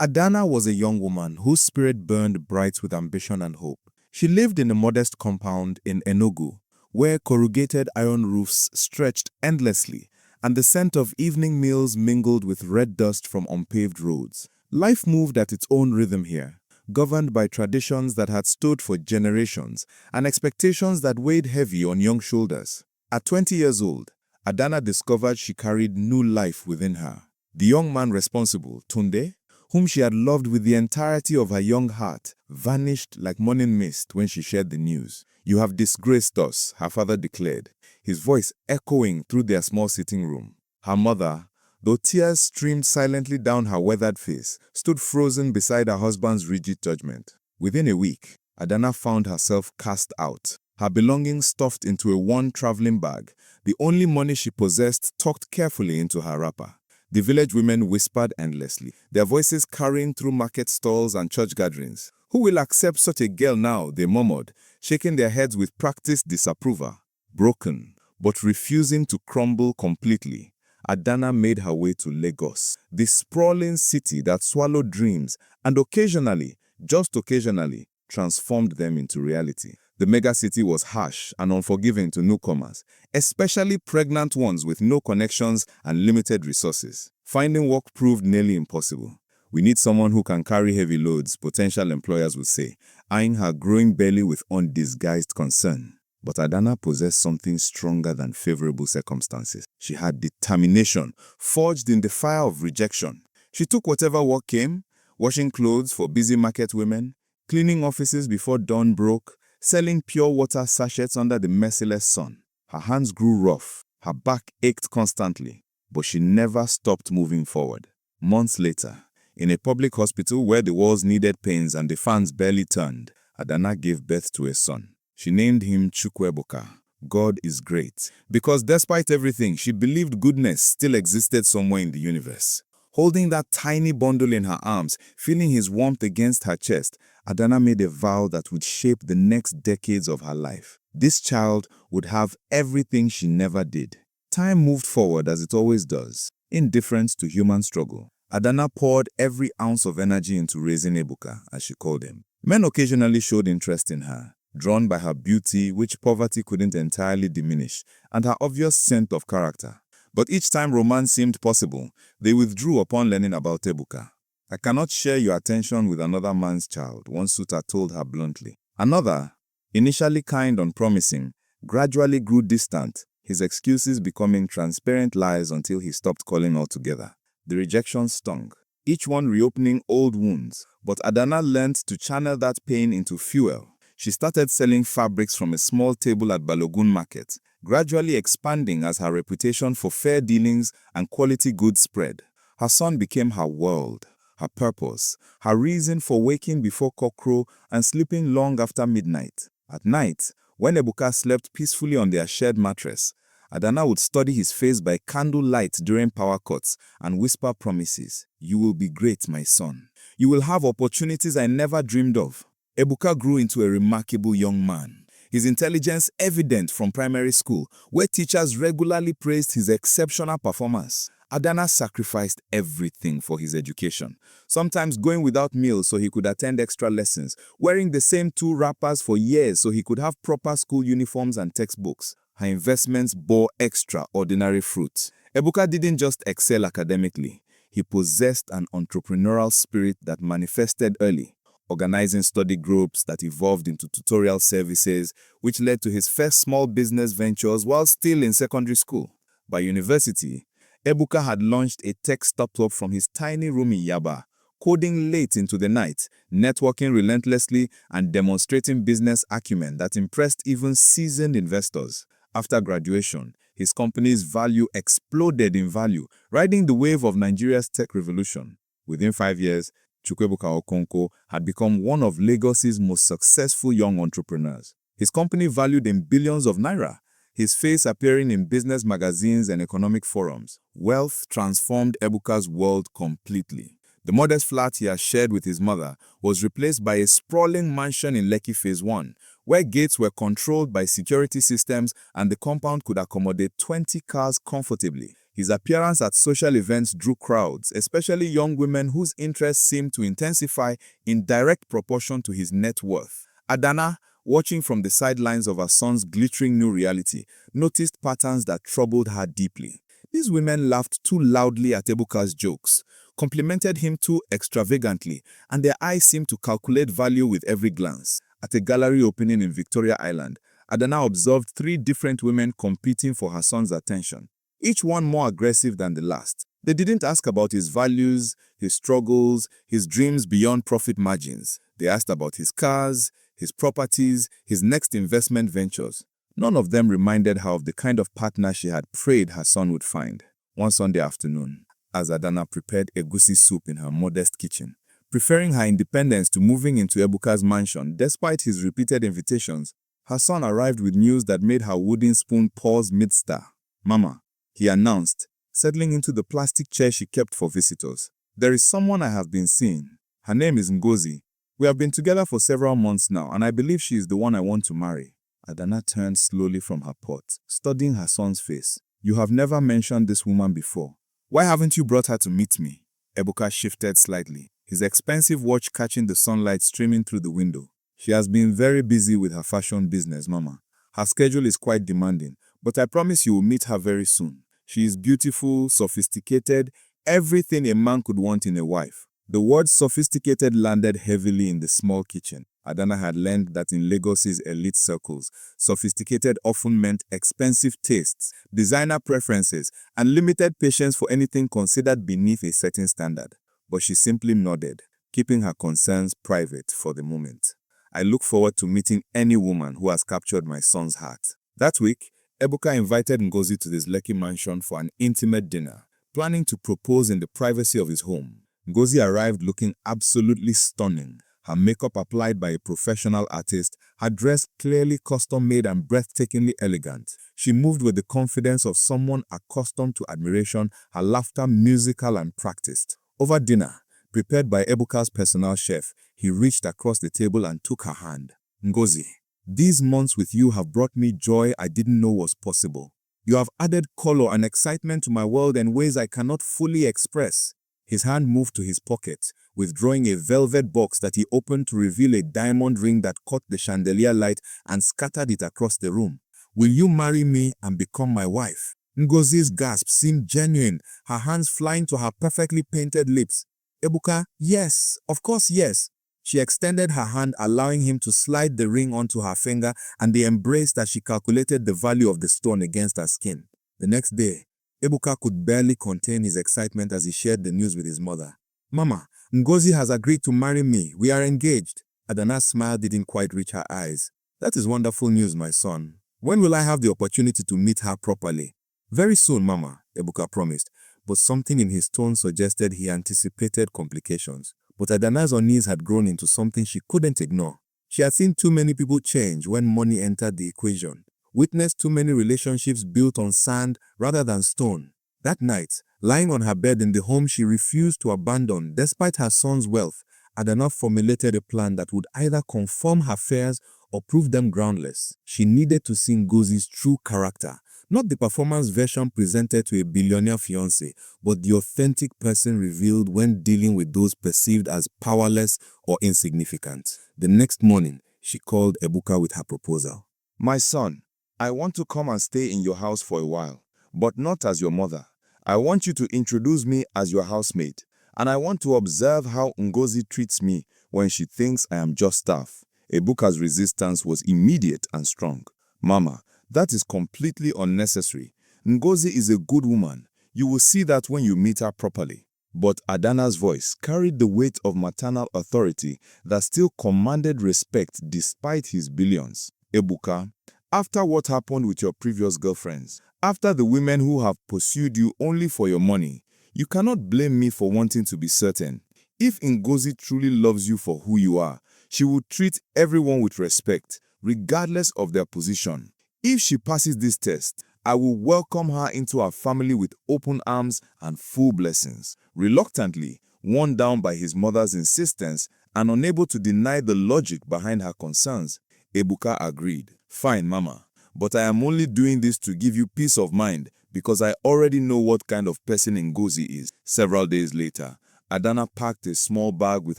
Adana was a young woman whose spirit burned bright with ambition and hope. She lived in a modest compound in Enugu, where corrugated iron roofs stretched endlessly and the scent of evening meals mingled with red dust from unpaved roads. Life moved at its own rhythm here, governed by traditions that had stood for generations and expectations that weighed heavy on young shoulders. At 20 years old, Adana discovered she carried new life within her. The young man responsible, Tunde, whom she had loved with the entirety of her young heart, vanished like morning mist when she shared the news. "You have disgraced us," her father declared, his voice echoing through their small sitting room. Her mother, though tears streamed silently down her weathered face, stood frozen beside her husband's rigid judgment. Within a week, Adana found herself cast out, her belongings stuffed into a worn traveling bag, the only money she possessed tucked carefully into her wrapper. The village women whispered endlessly, their voices carrying through market stalls and church gatherings. "Who will accept such a girl now?" they murmured, shaking their heads with practiced disapproval. Broken, but refusing to crumble completely, Adana made her way to Lagos, the sprawling city that swallowed dreams and occasionally, just occasionally, transformed them into reality. The megacity was harsh and unforgiving to newcomers, especially pregnant ones with no connections and limited resources. Finding work proved nearly impossible. "We need someone who can carry heavy loads," potential employers would say, eyeing her growing belly with undisguised concern. But Adana possessed something stronger than favorable circumstances. She had determination, forged in the fire of rejection. She took whatever work came, washing clothes for busy market women, cleaning offices before dawn broke, selling pure water sachets under the merciless sun. Her hands grew rough, her back ached constantly, but she never stopped moving forward. Months later, in a public hospital where the walls needed pains and the fans barely turned, Adana gave birth to a son. She named him Chukwuebuka, God is great, because despite everything, she believed goodness still existed somewhere in the universe. Holding that tiny bundle in her arms, feeling his warmth against her chest, Adana made a vow that would shape the next decades of her life. This child would have everything she never did. Time moved forward as it always does, indifferent to human struggle. Adana poured every ounce of energy into raising Ebuka, as she called him. Men occasionally showed interest in her, drawn by her beauty, which poverty couldn't entirely diminish, and her obvious scent of character. But each time romance seemed possible, they withdrew upon learning about Ebuka. "I cannot share your attention with another man's child," one suitor told her bluntly. Another, initially kind and promising, gradually grew distant, his excuses becoming transparent lies until he stopped calling altogether. The rejection stung, each one reopening old wounds, but Adana learned to channel that pain into fuel. She started selling fabrics from a small table at Balogun Market, gradually expanding as her reputation for fair dealings and quality goods spread. Her son became her world, her purpose, her reason for waking before cockcrow and sleeping long after midnight. At night, when Ebuka slept peacefully on their shared mattress, Adana would study his face by candlelight during power cuts and whisper promises. "You will be great, my son. You will have opportunities I never dreamed of." Ebuka grew into a remarkable young man, his intelligence evident from primary school, where teachers regularly praised his exceptional performance. Adana sacrificed everything for his education, sometimes going without meals so he could attend extra lessons, wearing the same 2 wrappers for years so he could have proper school uniforms and textbooks. Her investments bore extraordinary fruit. Ebuka didn't just excel academically, he possessed an entrepreneurial spirit that manifested early, organizing study groups that evolved into tutorial services, which led to his first small business ventures while still in secondary school. By university, Ebuka had launched a tech startup from his tiny room in Yaba, coding late into the night, networking relentlessly, and demonstrating business acumen that impressed even seasoned investors. After graduation, his company's value exploded in value, riding the wave of Nigeria's tech revolution. Within 5 years, Chukwuebuka Okonkwo had become one of Lagos's most successful young entrepreneurs. His company valued in billions of naira, his face appearing in business magazines and economic forums. Wealth transformed Ebuka's world completely. The modest flat he had shared with his mother was replaced by a sprawling mansion in Lekki Phase 1, where gates were controlled by security systems and the compound could accommodate 20 cars comfortably. His appearance at social events drew crowds, especially young women whose interests seemed to intensify in direct proportion to his net worth. Adana, watching from the sidelines of her son's glittering new reality, noticed patterns that troubled her deeply. These women laughed too loudly at Ebuka's jokes, complimented him too extravagantly, and their eyes seemed to calculate value with every glance. At a gallery opening in Victoria Island, Adana observed 3 different women competing for her son's attention, each one more aggressive than the last. They didn't ask about his values, his struggles, his dreams beyond profit margins. They asked about his cars, his properties, his next investment ventures. None of them reminded her of the kind of partner she had prayed her son would find. One Sunday afternoon, as Adana prepared egusi soup in her modest kitchen, preferring her independence to moving into Ebuka's mansion despite his repeated invitations, her son arrived with news that made her wooden spoon pause mid-stir. "Mama," he announced, settling into the plastic chair she kept for visitors. "There is someone I have been seeing. Her name is Ngozi. We have been together for several months now, and I believe she is the one I want to marry." Adana turned slowly from her pot, studying her son's face. "You have never mentioned this woman before. Why haven't you brought her to meet me?" Ebuka shifted slightly, his expensive watch catching the sunlight streaming through the window. "She has been very busy with her fashion business, Mama. Her schedule is quite demanding, but I promise you will meet her very soon. She is beautiful, sophisticated, everything a man could want in a wife." The word sophisticated landed heavily in the small kitchen. Adana had learned that in Lagos's elite circles, sophisticated often meant expensive tastes, designer preferences, and limited patience for anything considered beneath a certain standard. But she simply nodded, keeping her concerns private for the moment. "I look forward to meeting any woman who has captured my son's heart." That week, Ebuka invited Ngozi to his Lekki mansion for an intimate dinner, planning to propose in the privacy of his home. Ngozi arrived looking absolutely stunning, her makeup applied by a professional artist, her dress clearly custom-made and breathtakingly elegant. She moved with the confidence of someone accustomed to admiration, her laughter musical and practiced. Over dinner, prepared by Ebuka's personal chef, he reached across the table and took her hand. "Ngozi, these months with you have brought me joy I didn't know was possible. You have added color and excitement to my world in ways I cannot fully express." His hand moved to his pocket, withdrawing a velvet box that he opened to reveal a diamond ring that caught the chandelier light and scattered it across the room. "Will you marry me and become my wife?" Ngozi's gasp seemed genuine, her hands flying to her perfectly painted lips. "Ebuka, yes, of course yes." She extended her hand, allowing him to slide the ring onto her finger, and they embraced as she calculated the value of the stone against her skin. The next day, Ebuka could barely contain his excitement as he shared the news with his mother. "Mama, Ngozi has agreed to marry me. We are engaged." Adana's smile didn't quite reach her eyes. "That is wonderful news, my son. When will I have the opportunity to meet her properly?" "Very soon, Mama," Ebuka promised, but something in his tone suggested he anticipated complications. But Adana's unease had grown into something she couldn't ignore. She had seen too many people change when money entered the equation, witnessed too many relationships built on sand rather than stone. That night, lying on her bed in the home she refused to abandon despite her son's wealth, Adana formulated a plan that would either confirm her fears or prove them groundless. She needed to see Ngozi's true character, not the performance version presented to a billionaire fiancé, but the authentic person revealed when dealing with those perceived as powerless or insignificant. The next morning, she called Ebuka with her proposal. "My son, I want to come and stay in your house for a while, but not as your mother. I want you to introduce me as your housemaid, and I want to observe how Ngozi treats me when she thinks I am just staff." Ebuka's resistance was immediate and strong. "Mama, that is completely unnecessary. Ngozi is a good woman. You will see that when you meet her properly." But Adana's voice carried the weight of maternal authority that still commanded respect despite his billions. "Ebuka, after what happened with your previous girlfriends, after the women who have pursued you only for your money, you cannot blame me for wanting to be certain. If Ngozi truly loves you for who you are, she will treat everyone with respect, regardless of their position. If she passes this test, I will welcome her into our family with open arms and full blessings." Reluctantly, worn down by his mother's insistence and unable to deny the logic behind her concerns, Ebuka agreed. "Fine, Mama, but I am only doing this to give you peace of mind because I already know what kind of person Ngozi is. Several days later, Adana packed a small bag with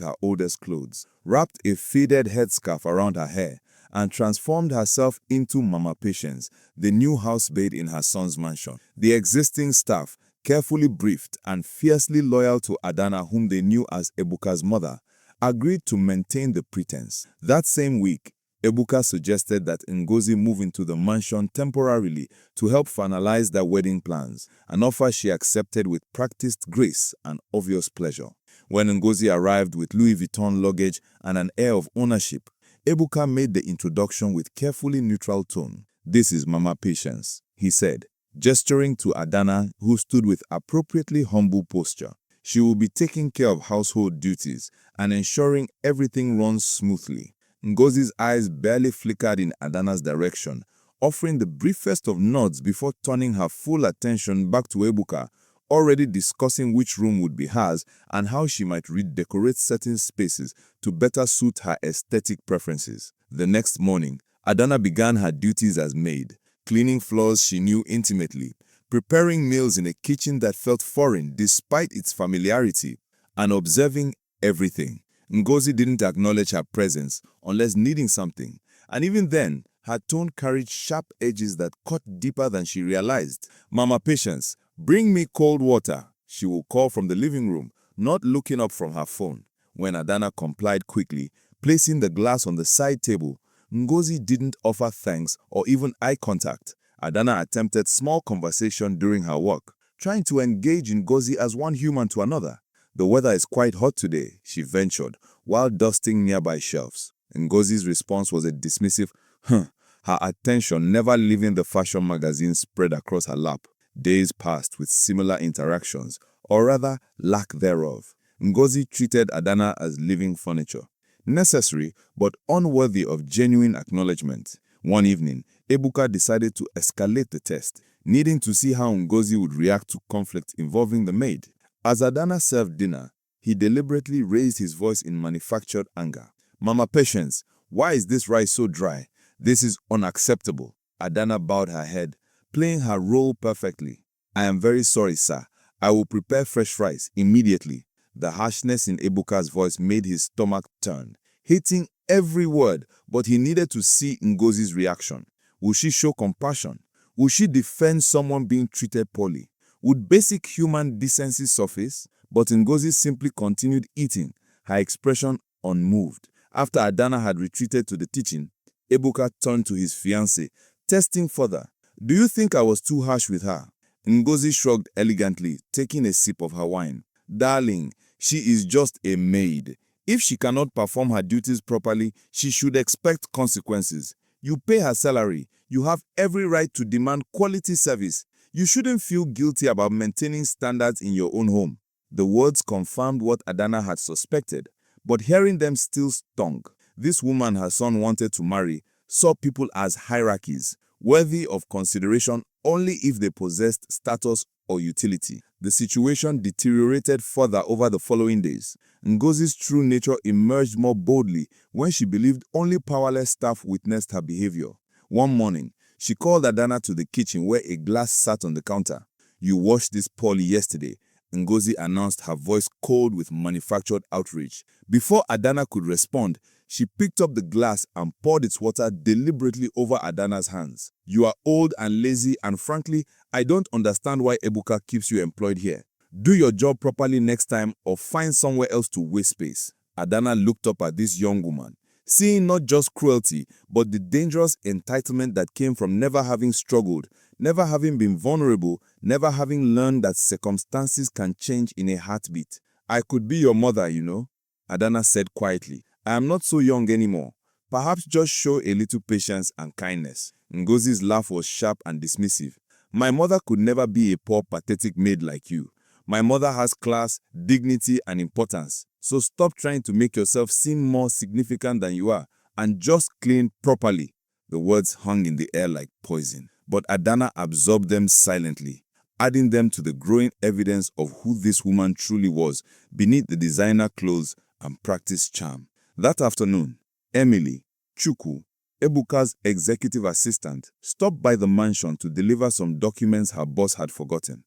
her oldest clothes, wrapped a faded headscarf around her hair, and transformed herself into Mama Patience, the new housemaid in her son's mansion. The existing staff, carefully briefed and fiercely loyal to Adana, whom they knew as Ebuka's mother, agreed to maintain the pretense. That same week, Ebuka suggested that Ngozi move into the mansion temporarily to help finalize their wedding plans, an offer she accepted with practiced grace and obvious pleasure. When Ngozi arrived with Louis Vuitton luggage and an air of ownership, Ebuka made the introduction with carefully neutral tone. "This is Mama Patience," he said, gesturing to Adana, who stood with appropriately humble posture. "She will be taking care of household duties and ensuring everything runs smoothly." Ngozi's eyes barely flickered in Adana's direction, offering the briefest of nods before turning her full attention back to Ebuka, already discussing which room would be hers and how she might redecorate certain spaces to better suit her aesthetic preferences. The next morning, Adana began her duties as maid, cleaning floors she knew intimately, preparing meals in a kitchen that felt foreign despite its familiarity, and observing everything. Ngozi didn't acknowledge her presence unless needing something, and even then, her tone carried sharp edges that cut deeper than she realized. "Mama Patience, bring me cold water," she will call from the living room, not looking up from her phone. When Adana complied quickly, placing the glass on the side table, Ngozi didn't offer thanks or even eye contact. Adana attempted small conversation during her work, trying to engage Ngozi as one human to another. "The weather is quite hot today," she ventured, while dusting nearby shelves. Ngozi's response was a dismissive, "Huh," her attention never leaving the fashion magazine spread across her lap. Days passed with similar interactions, or rather, lack thereof. Ngozi treated Adana as living furniture, necessary but unworthy of genuine acknowledgement. One evening, Ebuka decided to escalate the test, needing to see how Ngozi would react to conflict involving the maid. As Adana served dinner, he deliberately raised his voice in manufactured anger. "Mama Patience, why is this rice so dry? This is unacceptable." Adana bowed her head, playing her role perfectly. "I am very sorry, sir. I will prepare fresh rice immediately." The harshness in Ebuka's voice made his stomach turn, hating every word, but he needed to see Ngozi's reaction. Would she show compassion? Would she defend someone being treated poorly? Would basic human decency surface? But Ngozi simply continued eating, her expression unmoved. After Adana had retreated to the kitchen, Ebuka turned to his fiancée, testing further. "Do you think I was too harsh with her?" Ngozi shrugged elegantly, taking a sip of her wine. "Darling, she is just a maid. If she cannot perform her duties properly, she should expect consequences. You pay her salary. You have every right to demand quality service. You shouldn't feel guilty about maintaining standards in your own home." The words confirmed what Adana had suspected, but hearing them still stung. This woman her son wanted to marry saw people as hierarchies, worthy of consideration only if they possessed status or utility. The situation deteriorated further over the following days. Ngozi's true nature emerged more boldly when she believed only powerless staff witnessed her behavior. One morning, she called Adana to the kitchen where a glass sat on the counter. "You washed this poorly yesterday," Ngozi announced, her voice cold with manufactured outrage. Before Adana could respond, she picked up the glass and poured its water deliberately over Adana's hands. "You are old and lazy, and frankly, I don't understand why Ebuka keeps you employed here. Do your job properly next time or find somewhere else to waste space." Adana looked up at this young woman, seeing not just cruelty, but the dangerous entitlement that came from never having struggled, never having been vulnerable, never having learned that circumstances can change in a heartbeat. "I could be your mother, you know," Adana said quietly. "I am not so young anymore. Perhaps just show a little patience and kindness." Ngozi's laugh was sharp and dismissive. "My mother could never be a poor, pathetic maid like you. My mother has class, dignity, and importance. So stop trying to make yourself seem more significant than you are and just clean properly." The words hung in the air like poison, but Adana absorbed them silently, adding them to the growing evidence of who this woman truly was beneath the designer clothes and practiced charm. That afternoon, Emily, Chukwu, Ebuka's executive assistant stopped by the mansion to deliver some documents her boss had forgotten.